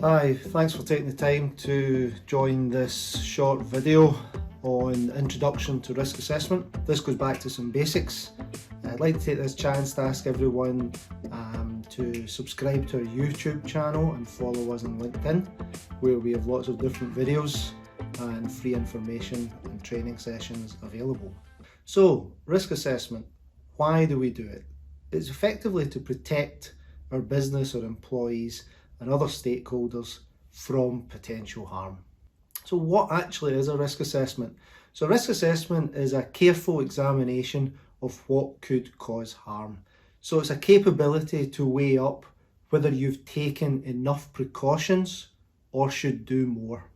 Hi, thanks for taking the time to join this short video on Introduction to Risk Assessment. This goes back to some basics. I'd like to take this chance to ask everyone to subscribe to our YouTube channel and follow us on LinkedIn, where we have lots of different videos and free information and training sessions available. So, risk assessment, why do we do it? It's effectively to protect our business or employees and other stakeholders from potential harm. So what actually is a risk assessment? So a risk assessment is a careful examination of what could cause harm. So it's a capability to weigh up whether you've taken enough precautions or should do more.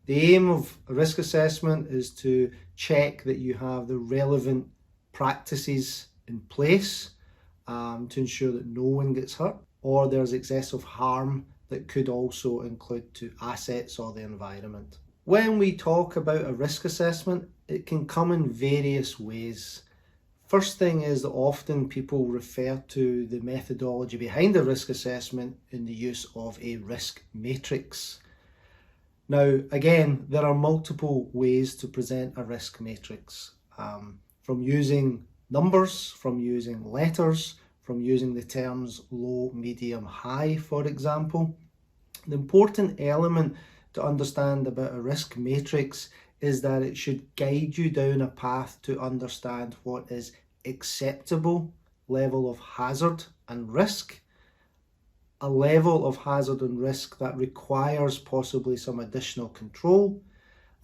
The aim of a risk assessment is to check that you have the relevant practices in place to ensure that no one gets hurt, or there's excessive harm that could also include to assets or the environment. When we talk about a risk assessment, it can come in various ways. First thing is that often people refer to the methodology behind a risk assessment in the use of a risk matrix. Now, again, there are multiple ways to present a risk matrix, from using numbers, from using letters, from using the terms low, medium, high, for example. The important element to understand about a risk matrix is that it should guide you down a path to understand what is acceptable level of hazard and risk, a level of hazard and risk that requires possibly some additional control,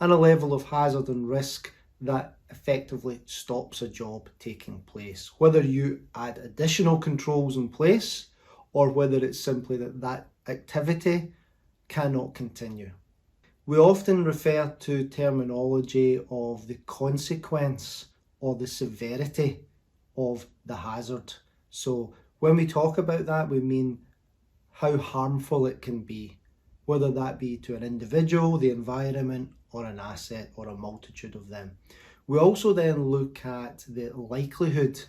and a level of hazard and risk that effectively stops a job taking place, whether you add additional controls in place or whether it's simply that activity cannot continue. We often refer to terminology of the consequence or the severity of the hazard. So when we talk about that, we mean how harmful it can be, whether that be to an individual, the environment, or an asset, or a multitude of them. We also then look at the likelihood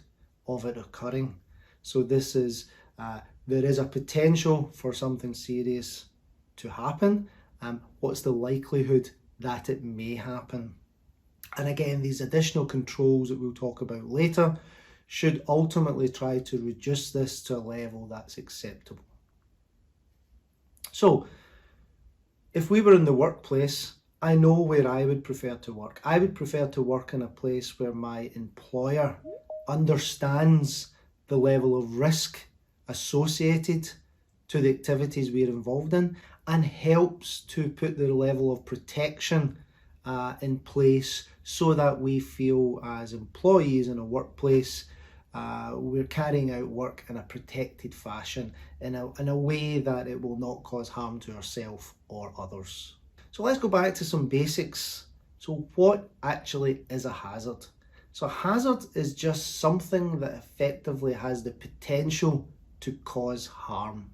of it occurring. So this is, there is a potential for something serious to happen. What's the likelihood that it may happen? And again, these additional controls that we'll talk about later should ultimately try to reduce this to a level that's acceptable. So, if we were in the workplace, I know where I would prefer to work. I would prefer to work in a place where my employer understands the level of risk associated to the activities we're involved in and helps to put the level of protection in place so that we feel as employees in a workplace we're carrying out work in a protected fashion, in a way that it will not cause harm to ourselves or others. So let's go back to some basics. So what actually is a hazard? So a hazard is just something that effectively has the potential to cause harm.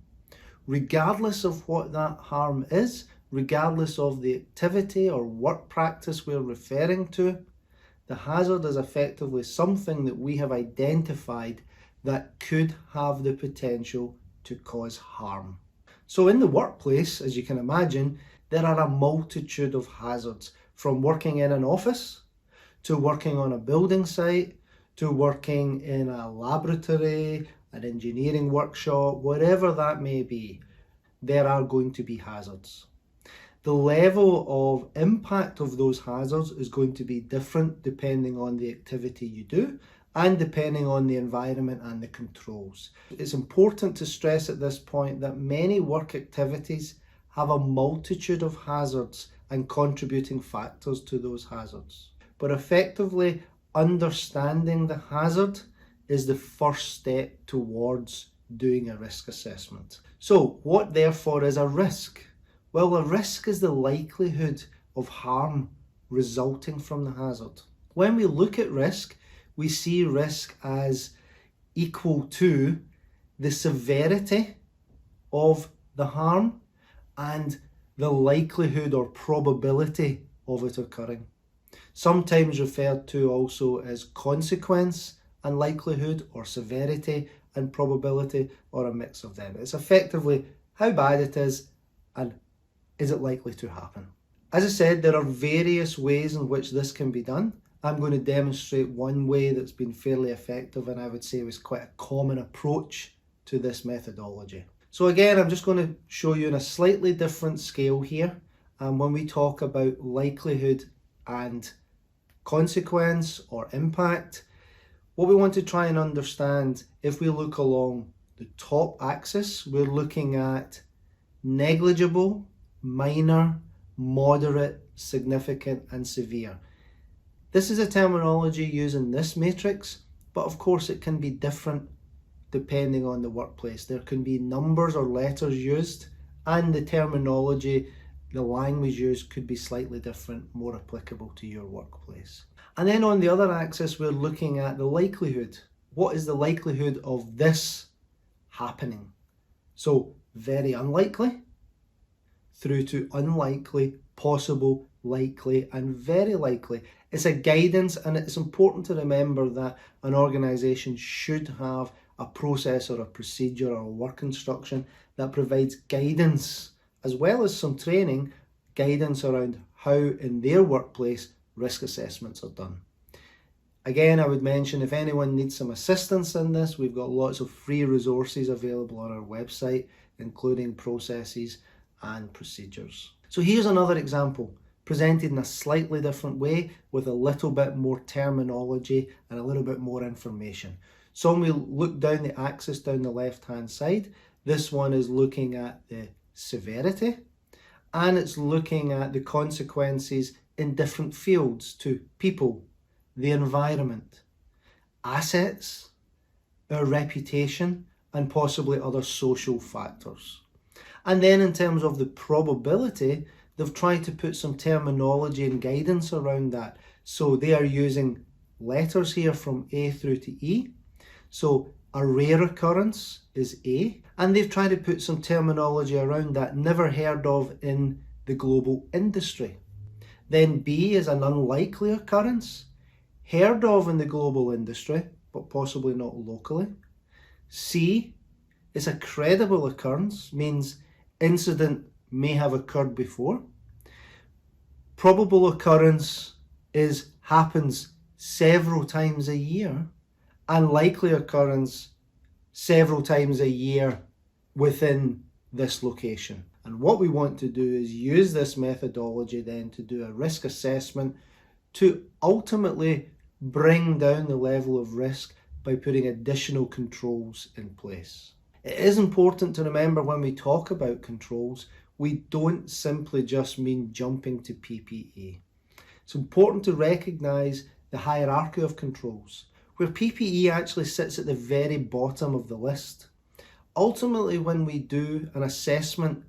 Regardless of what that harm is, regardless of the activity or work practice we're referring to, the hazard is effectively something that we have identified that could have the potential to cause harm. So in the workplace, as you can imagine, there are a multitude of hazards, from working in an office, to working on a building site, to working in a laboratory, an engineering workshop, whatever that may be, there are going to be hazards. The level of impact of those hazards is going to be different depending on the activity you do and depending on the environment and the controls. It's important to stress at this point that many work activities have a multitude of hazards and contributing factors to those hazards. But effectively, understanding the hazard is the first step towards doing a risk assessment. So what therefore is a risk? Well, a risk is the likelihood of harm resulting from the hazard. When we look at risk, we see risk as equal to the severity of the harm and the likelihood or probability of it occurring. Sometimes referred to also as consequence and likelihood, or severity and probability, or a mix of them. It's effectively how bad it is and is it likely to happen? As I said, there are various ways in which this can be done. I'm going to demonstrate one way that's been fairly effective and I would say was quite a common approach to this methodology. So again, I'm just going to show you on a slightly different scale here. And when we talk about likelihood and consequence or impact, what we want to try and understand, if we look along the top axis, we're looking at negligible, minor, moderate, significant, and severe. This is a terminology used in this matrix, but of course it can be different depending on the workplace. There can be numbers or letters used, and the terminology, the language used could be slightly different, more applicable to your workplace. And then on the other axis, we're looking at the likelihood. What is the likelihood of this happening? So very unlikely, through to unlikely, possible, likely, and very likely. It's a guidance, and it's important to remember that an organisation should have a process or a procedure or a work instruction that provides guidance, as well as some training, guidance around how in their workplace risk assessments are done. Again, I would mention if anyone needs some assistance in this, we've got lots of free resources available on our website, including processes and procedures. So here's another example, presented in a slightly different way with a little bit more terminology and a little bit more information. So when we look down the axis down the left hand side, this one is looking at the severity and it's looking at the consequences in different fields to people, the environment, assets, our reputation, and possibly other social factors. And then in terms of the probability, they've tried to put some terminology and guidance around that. So they are using letters here from A through to E. So a rare occurrence is A, and they've tried to put some terminology around that never heard of in the global industry. Then B is an unlikely occurrence, heard of in the global industry, but possibly not locally. C is a credible occurrence, means incident may have occurred before. Probable occurrence happens several times a year, and likely occurrence several times a year within this location. And what we want to do is use this methodology then to do a risk assessment to ultimately bring down the level of risk by putting additional controls in place. It is important to remember when we talk about controls, we don't simply just mean jumping to PPE. It's important to recognise the hierarchy of controls, where PPE actually sits at the very bottom of the list. Ultimately, when we do an assessment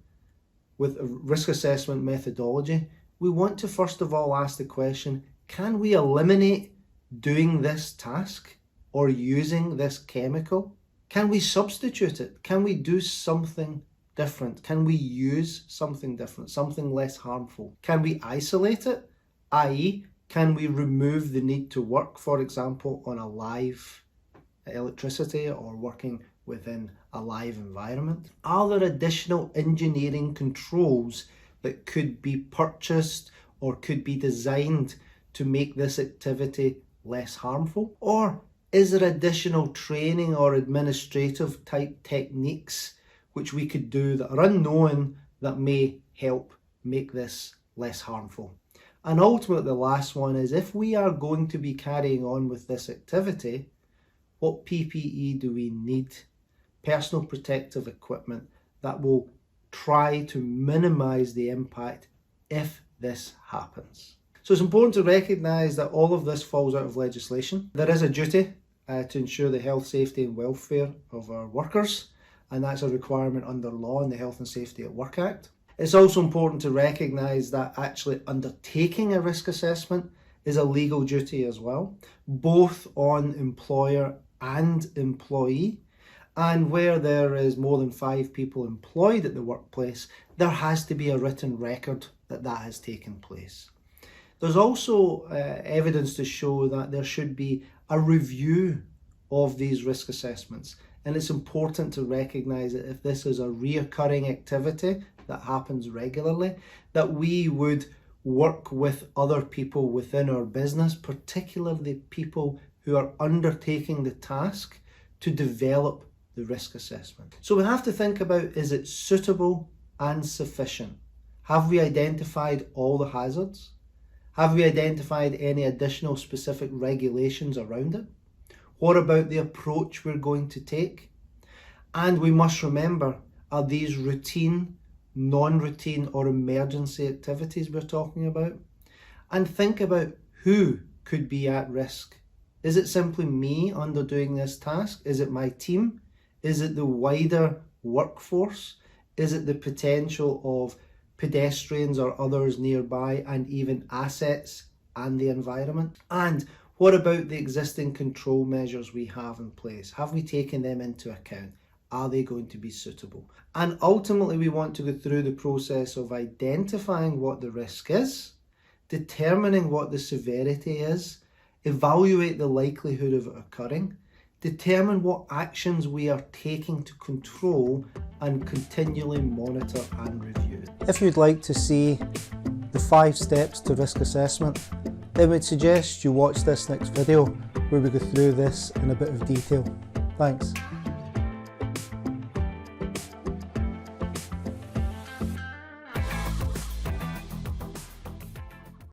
with a risk assessment methodology, we want to first of all ask the question, can we eliminate doing this task or using this chemical? Can we substitute it? Can we do something different? Can we use something different, something less harmful? Can we isolate it? i.e., can we remove the need to work, for example, on a live electricity or working within a live environment? Are there additional engineering controls that could be purchased or could be designed to make this activity less harmful? Or is there additional training or administrative type techniques which we could do that are unknown that may help make this less harmful? And ultimately, the last one is, if we are going to be carrying on with this activity, what PPE do we need? Personal protective equipment that will try to minimize the impact if this happens. So it's important to recognise that all of this falls out of legislation. There is a duty to ensure the health, safety and welfare of our workers, and that's a requirement under law in the Health and Safety at Work Act. It's also important to recognise that actually undertaking a risk assessment is a legal duty as well, both on employer and employee. And where there is more than 5 people employed at the workplace, there has to be a written record that that has taken place. There's also evidence to show that there should be a review of these risk assessments. And it's important to recognise that if this is a reoccurring activity, that happens regularly, that we would work with other people within our business, particularly people who are undertaking the task to develop the risk assessment. So we have to think about, is it suitable and sufficient? Have we identified all the hazards? Have we identified any additional specific regulations around it? What about the approach we're going to take? And we must remember, are these routine, non-routine or emergency activities we're talking about? And think about who could be at risk. Is it simply me underdoing this task? Is it my team? Is it the wider workforce? Is it the potential of pedestrians or others nearby, and even assets and the environment? And what about the existing control measures we have in place? Have we taken them into account? Are they going to be suitable? And ultimately, we want to go through the process of identifying what the risk is, determining what the severity is, evaluate the likelihood of it occurring, determine what actions we are taking to control, and continually monitor and review. If you'd like to see the 5 steps to risk assessment, then we'd suggest you watch this next video where we go through this in a bit of detail. Thanks.